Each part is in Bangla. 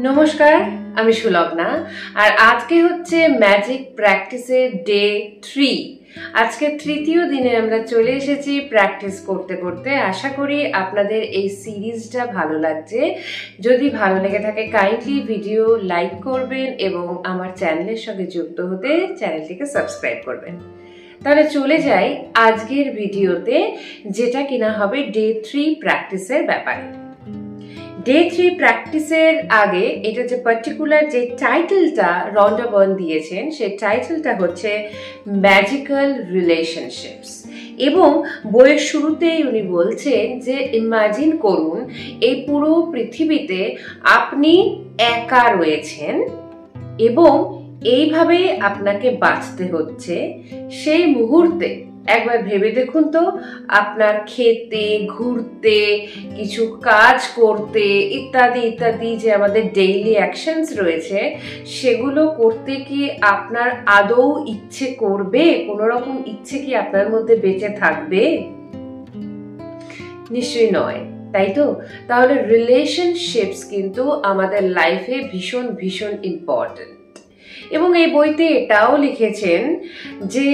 নমস্কার, আমি সুলগ্না। আর আজকে হচ্ছে ম্যাজিক প্র্যাকটিসের ডে 3। আজকে তৃতীয় দিনে আমরা চলে এসেছি প্র্যাকটিস করতে করতে। আশা করি আপনাদের এই সিরিজটা ভালো লাগছে। যদি ভালো লেগে থাকে কাইন্ডলি ভিডিও লাইক করবেন এবং আমার চ্যানেলের সঙ্গে যুক্ত হতে চ্যানেলটিকে সাবস্ক্রাইব করবেন। তাহলে চলে যাই আজকের ভিডিওতে, যেটা কিনা হবে ডে 3 প্র্যাকটিসের ব্যাপারে। ডে 3 প্র্যাকটিসের আগে এটা যে পার্টিকুলার যে টাইটেলটা রন্ডা বার্ন দিয়েছেন, সেই টাইটেলটা হচ্ছে ম্যাজিক্যাল রিলেশনশিপস। এবং বইয়ের শুরুতেই উনি বলছেন যে ইমাজিন করুন এই পুরো পৃথিবীতে আপনি একা রয়েছেন এবং এইভাবে আপনাকে বাঁচতে হচ্ছে। সেই মুহূর্তে একবার ভেবে দেখুন তো, আপনার খেতে, ঘুরতে, কিছু কাজ করতে ইত্যাদি ইত্যাদি যে আমাদের ডেইলি অ্যাকশনস রয়েছে, সেগুলো করতে কি আপনার আদৌ ইচ্ছে করবে? কোনো রকম ইচ্ছে কি আপনার মধ্যে বেঁচে থাকবে? নিশ্চয়ই নয়, তাই তো? তাহলে রিলেশনশিপস কিন্তু আমাদের লাইফে ভীষণ ভীষণ ইম্পর্টেন্ট। এবং এই বইতে এটাও লিখেছেন যে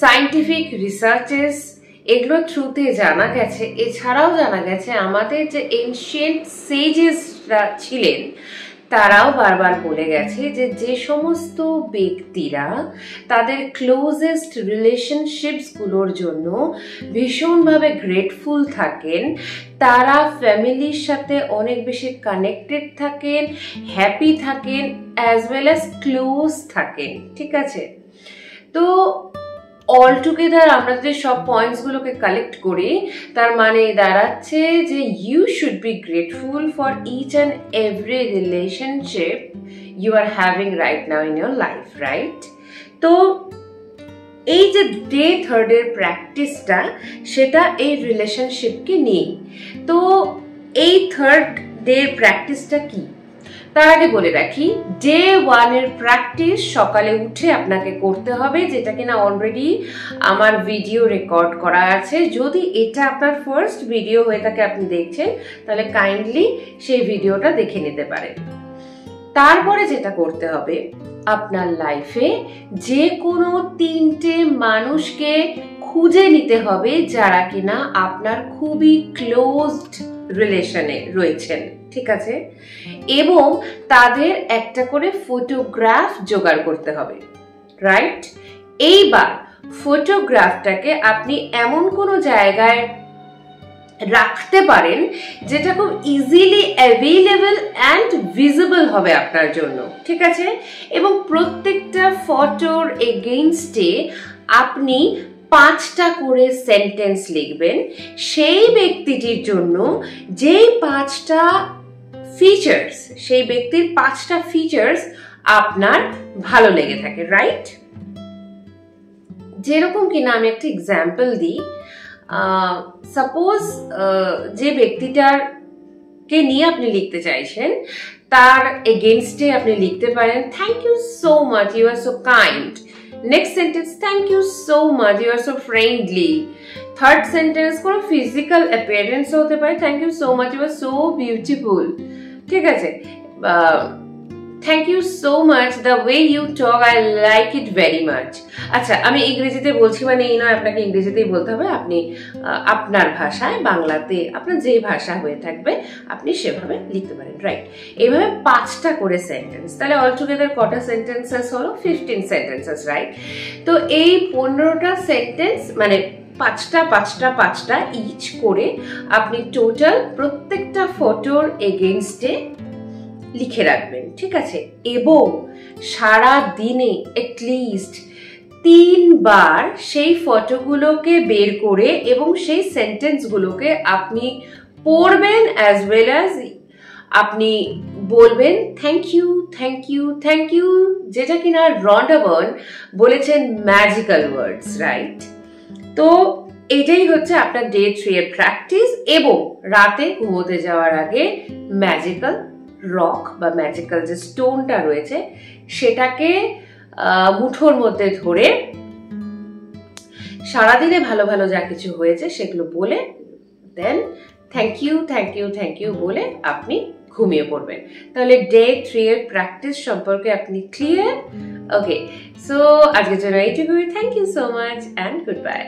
সায়েন্টিফিক রিসার্চেস এগুলো থ্রুতে জানা গেছে, এছাড়াও জানা গেছে আমাদের যে এনশিয়েন্ট সেজেসরা ছিলেন তারাও বারবার বলে গেছে যে যে সমস্ত ব্যক্তিরা তাদের ক্লোজেস্ট রিলেশনশিপসগুলোর জন্য ভীষণভাবে গ্রেটফুল থাকেন, তারা ফ্যামিলির সাথে অনেক বেশি কানেক্টেড থাকেন, হ্যাপি থাকেন, অ্যাজ ওয়েল অ্যাজ ক্লোজ থাকেন। ঠিক আছে? তো অল টুগেদার আমরা যদি সব পয়েন্টসগুলোকে কালেক্ট করি, তার মানে দাঁড়াচ্ছে যে you should be grateful for each and every relationship you are having right now in your life, right? তো এই যে ডে 3 এর প্র্যাকটিসটা, সেটা এই রিলেশনশিপকে নিয়ে। তো এই 3rd ডে প্র্যাকটিসটা কি তার আগে বলে রাখি, ডে 1 এর প্র্যাকটিস সকালে উঠে আপনাকে করতে হবে, যেটা কিনা অলরেডি আমার ভিডিও রেকর্ড করা আছে। যদি এটা আপনার ফার্স্ট ভিডিও হয়ে থাকে আপনি দেখছেন, তাহলে কাইন্ডলি সেই ভিডিওটা দেখে নিতে পারেন। তারপরে যেটা করতে হবে, আপনার লাইফে যে কোনো 3টে মানুষকে খুঁজে নিতে হবে যারা কিনা আপনার খুবই ক্লোজড রিলেশনে রয়েছেন। ঠিক আছে? এবং তাদের একটা করে ফটোগ্রাফ জোগাড় করতে হবে, রাইট? এইবার ফটোগ্রাফটাকে আপনি এমন কোনো জায়গায় রাখতে পারেন যেটা খুব ইজিলি অ্যাভেলেবল অ্যান্ড ভিজিবল হবে আপনার জন্য। ঠিক আছে? এবং প্রত্যেকটা ফটোর এগেইনস্টে আপনি 5টা করে সেন্টেন্স লিখবেন সেই ব্যক্তিটির জন্য, যেই 5টা ফিচার্স, সেই ব্যক্তির 5টা ফিচার্স আপনার ভালো লেগে থাকে, রাইট? যেরকম কিনা আমি একটা এক্সাম্পল দিই। সাপোজ যে ব্যক্তিটাকে নিয়ে আপনি লিখতে চাইছেন, তার এগেইনস্টে আপনি লিখতে পারেন, thank you so much, you are so kind. Next sentence, thank you so much, you are so friendly. Third sentence কোনো ফিজিক্যাল অ্যাপিয়ারেন্স হতে পারে, thank you so much, you are so beautiful. ঠিক আছে? Thank you so much, the way you talk, I like it very much. আচ্ছা, আমি ইংরেজিতে বলছি মানে এই নয় আপনাকে ইংরেজিতেই বলতে হবে। আপনি আপনার ভাষায়, বাংলাতে আপনার যে ভাষা হয়ে থাকবে আপনি সেভাবে লিখতে পারেন, রাইট? এইভাবে 5টা করে সেন্টেন্স, তাহলে অলটুগেদার কটা সেন্টেন্সেস হলো? 15 সেন্টেন্সেস, রাইট? তো এই 15টা সেন্টেন্স মানে 5টা ইচ করে আপনি টোটাল প্রত্যেকটা ফটোর এগেইনস্টে লিখে রাখবেন। ঠিক আছে? এবং সারা দিনে এটলিস্ট 3 বার সেই ফটোগুলোকে বের করে এবং সেই সেন্টেন্সগুলোকে আপনি পড়বেন, অ্যাজ ওয়েল অ্যাজ আপনি বলবেন thank you, thank you, thank you, যেটা কিনা রন্ডা বার্ন বলেছেন ম্যাজিক্যাল ওয়ার্ডস, রাইট? তো এটাই হচ্ছে আপনার ডে 3 এর প্র্যাকটিস। এবং রাতে ঘুমোতে যাওয়ার আগে ম্যাজিক্যাল রক বা ম্যাজিক্যাল যে স্টোনটা রয়েছে সেটাকে মুঠোর মধ্যে ধরে সারাদিনে ভালো ভালো যা কিছু হয়েছে সেগুলো বলে দেন থ্যাংক ইউ বলে আপনি ঘুমিয়ে পড়বেন। তাহলে ডে 3 এর প্র্যাকটিস সম্পর্কে আপনি ক্লিয়ার? ওকে, সো আজকের জন্য এইটুকুই। Thank you so much and good by.